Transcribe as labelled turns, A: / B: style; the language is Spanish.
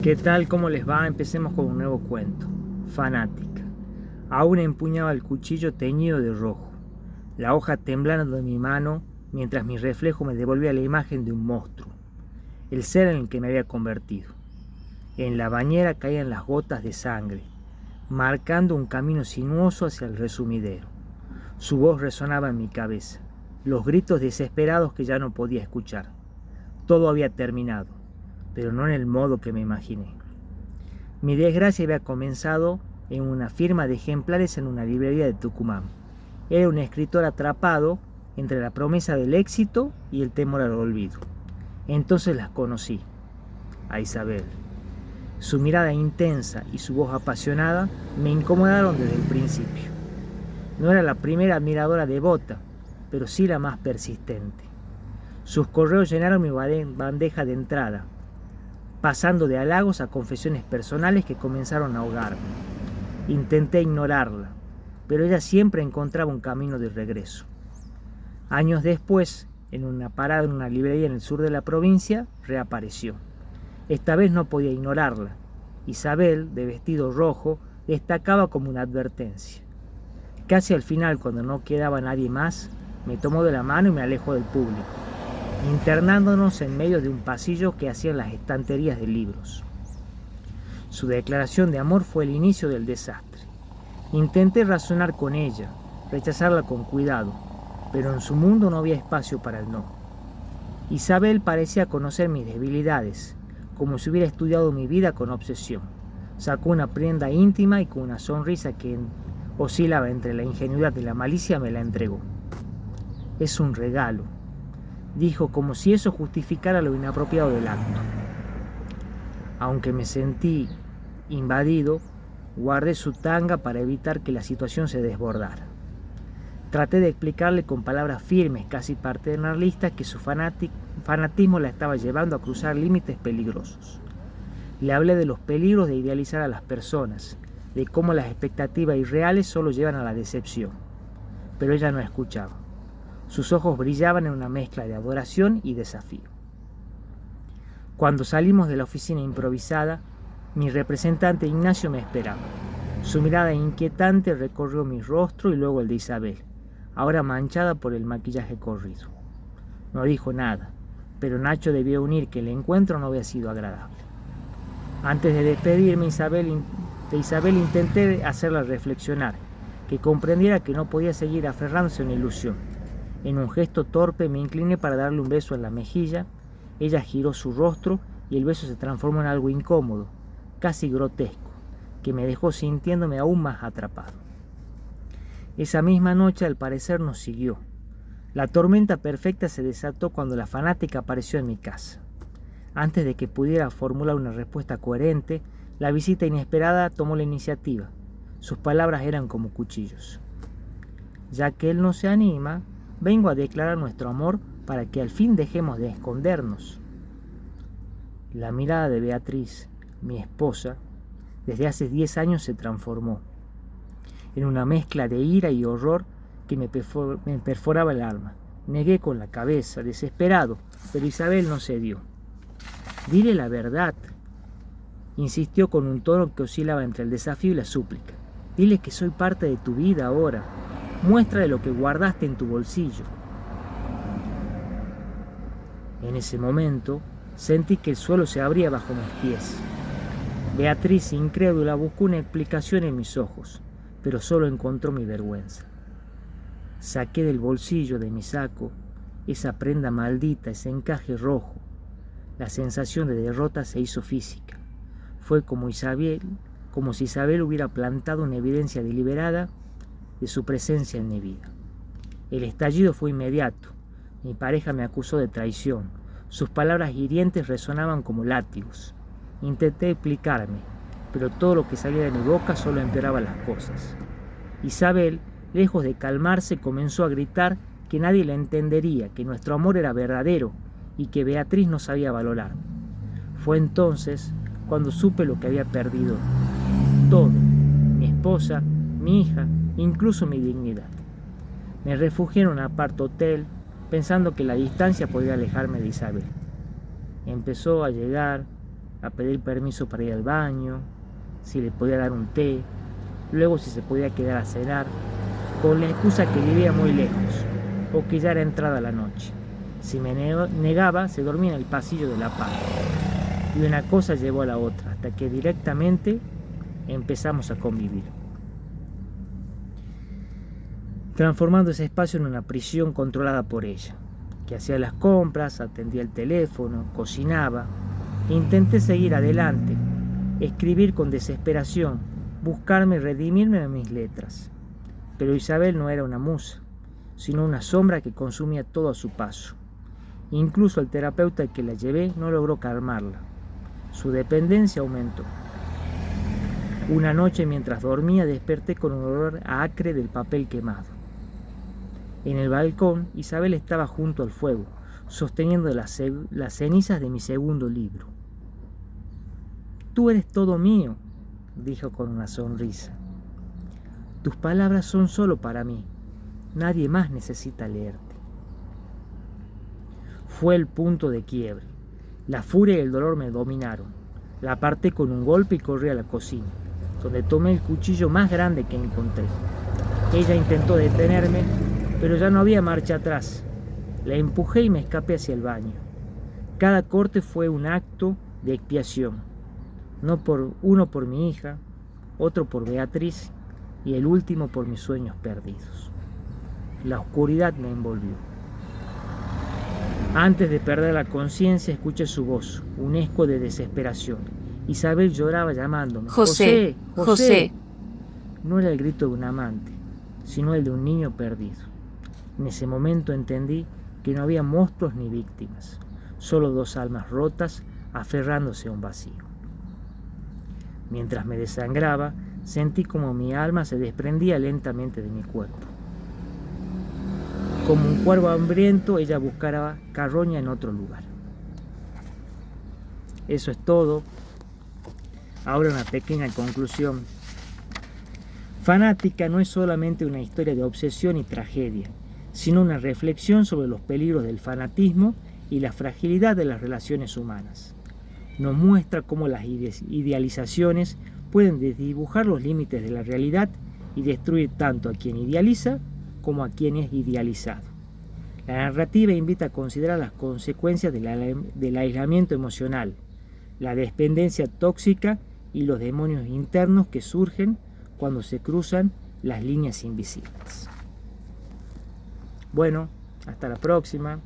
A: ¿Qué tal? ¿Cómo les va? Empecemos con un nuevo cuento. Fanática. Aún empuñaba el cuchillo teñido de rojo, la hoja temblando de mi mano mientras mi reflejo me devolvía la imagen de un monstruo, el ser en el que me había convertido. En la bañera caían las gotas de sangre, marcando un camino sinuoso hacia el resumidero. Su voz resonaba en mi cabeza, los gritos desesperados que ya no podía escuchar. Todo había terminado, pero no en el modo que me imaginé. Mi desgracia había comenzado en una firma de ejemplares en una librería de Tucumán. Era un escritor atrapado entre la promesa del éxito y el temor al olvido. Entonces las conocí, a Isabel. Su mirada intensa y su voz apasionada me incomodaron desde el principio. No era la primera admiradora devota, pero sí la más persistente. Sus correos llenaron mi bandeja de entrada, pasando de halagos a confesiones personales que comenzaron a ahogarme. Intenté ignorarla, pero ella siempre encontraba un camino de regreso. Años después, en una parada en una librería en el sur de la provincia, reapareció. Esta vez no podía ignorarla. Isabel, de vestido rojo, destacaba como una advertencia. Casi al final, cuando no quedaba nadie más, me tomó de la mano y me alejó del público, internándonos en medio de un pasillo que hacían las estanterías de libros. Su declaración de amor fue el inicio del desastre. Intenté razonar con ella, rechazarla con cuidado, pero en su mundo no había espacio para el no. Isabel parecía conocer mis debilidades, como si hubiera estudiado mi vida con obsesión. Sacó una prenda íntima y con una sonrisa que oscilaba entre la ingenuidad y la malicia me la entregó. Es un regalo, dijo, como si eso justificara lo inapropiado del acto. Aunque me sentí invadido, guardé su tanga para evitar que la situación se desbordara. Traté de explicarle con palabras firmes, casi paternalistas, que su fanatismo la estaba llevando a cruzar límites peligrosos. Le hablé de los peligros de idealizar a las personas, de cómo las expectativas irreales solo llevan a la decepción. Pero ella no escuchaba. Sus ojos brillaban en una mezcla de adoración y desafío. Cuando salimos de la oficina improvisada, mi representante Ignacio me esperaba. Su mirada inquietante recorrió mi rostro y luego el de Isabel, ahora manchada por el maquillaje corrido. No dijo nada, pero Nacho debió unir que el encuentro no había sido agradable. Antes de despedirme de Isabel intenté hacerla reflexionar, que comprendiera que no podía seguir aferrándose a una ilusión. En un gesto torpe me incliné para darle un beso en la mejilla. Ella giró su rostro y el beso se transformó en algo incómodo, casi grotesco, que me dejó sintiéndome aún más atrapado. Esa misma noche al parecer nos siguió. La tormenta perfecta se desató cuando la fanática apareció en mi casa. Antes de que pudiera formular una respuesta coherente, la visita inesperada tomó la iniciativa. Sus palabras eran como cuchillos. Ya que él no se anima, vengo a declarar nuestro amor para que al fin dejemos de escondernos. La mirada de Beatriz, mi esposa, desde hace 10 años se transformó en una mezcla de ira y horror que me perforaba el alma. Negué con la cabeza, desesperado, pero Isabel no cedió. Dile la verdad, insistió con un tono que oscilaba entre el desafío y la súplica. Dile que soy parte de tu vida ahora. Muéstrale lo que guardaste en tu bolsillo. En ese momento sentí que el suelo se abría bajo mis pies. Beatriz, incrédula, buscó una explicación en mis ojos, pero solo encontró mi vergüenza. Saqué del bolsillo de mi saco esa prenda maldita, ese encaje rojo. La sensación de derrota se hizo física. Fue como si Isabel hubiera plantado una evidencia deliberada de su presencia en mi vida. El estallido fue inmediato. Mi pareja me acusó de traición. Sus palabras hirientes resonaban como látigos. Intenté explicarme, pero todo lo que salía de mi boca solo empeoraba las cosas. Isabel, lejos de calmarse, comenzó a gritar que nadie la entendería, que nuestro amor era verdadero y que Beatriz no sabía valorar. Fue entonces cuando supe lo que había perdido. Todo, mi esposa, mi hija, incluso mi dignidad. Me refugié en un apart-hotel pensando que la distancia podría alejarme de Isabel. Empezó a llegar a pedir permiso para ir al baño, si le podía dar un té, luego si se podía quedar a cenar, con la excusa que vivía muy lejos o que ya era entrada la noche. Si me negaba, se dormía en el pasillo de la par. Y una cosa llevó a la otra, hasta que directamente empezamos a convivir, transformando ese espacio en una prisión controlada por ella, que hacía las compras, atendía el teléfono, cocinaba. Intenté seguir adelante, escribir con desesperación, buscarme y redimirme en mis letras. Pero Isabel no era una musa, sino una sombra que consumía todo a su paso. Incluso el terapeuta al que la llevé no logró calmarla. Su dependencia aumentó. Una noche mientras dormía desperté con un olor acre del papel quemado. En el balcón, Isabel estaba junto al fuego, sosteniendo las cenizas de mi segundo libro. «Tú eres todo mío», dijo con una sonrisa. «Tus palabras son solo para mí. Nadie más necesita leerte». Fue el punto de quiebre. La furia y el dolor me dominaron. La aparté con un golpe y corrí a la cocina, donde tomé el cuchillo más grande que encontré. Ella intentó detenerme, pero ya no había marcha atrás. La empujé y me escapé hacia el baño. Cada corte fue un acto de expiación. Uno por mi hija, otro por Beatriz y el último por mis sueños perdidos. La oscuridad me envolvió. Antes de perder la conciencia escuché su voz, un eco de desesperación. Isabel lloraba llamándome.
B: José, José.
A: No era el grito de un amante, sino el de un niño perdido. En ese momento entendí que no había monstruos ni víctimas, solo dos almas rotas aferrándose a un vacío. Mientras me desangraba, sentí como mi alma se desprendía lentamente de mi cuerpo. Como un cuervo hambriento, ella buscaba carroña en otro lugar. Eso es todo. Ahora una pequeña conclusión. Fanática no es solamente una historia de obsesión y tragedia, sino una reflexión sobre los peligros del fanatismo y la fragilidad de las relaciones humanas. Nos muestra cómo las idealizaciones pueden desdibujar los límites de la realidad y destruir tanto a quien idealiza como a quien es idealizado. La narrativa invita a considerar las consecuencias del aislamiento emocional, la dependencia tóxica y los demonios internos que surgen cuando se cruzan las líneas invisibles. Bueno, hasta la próxima.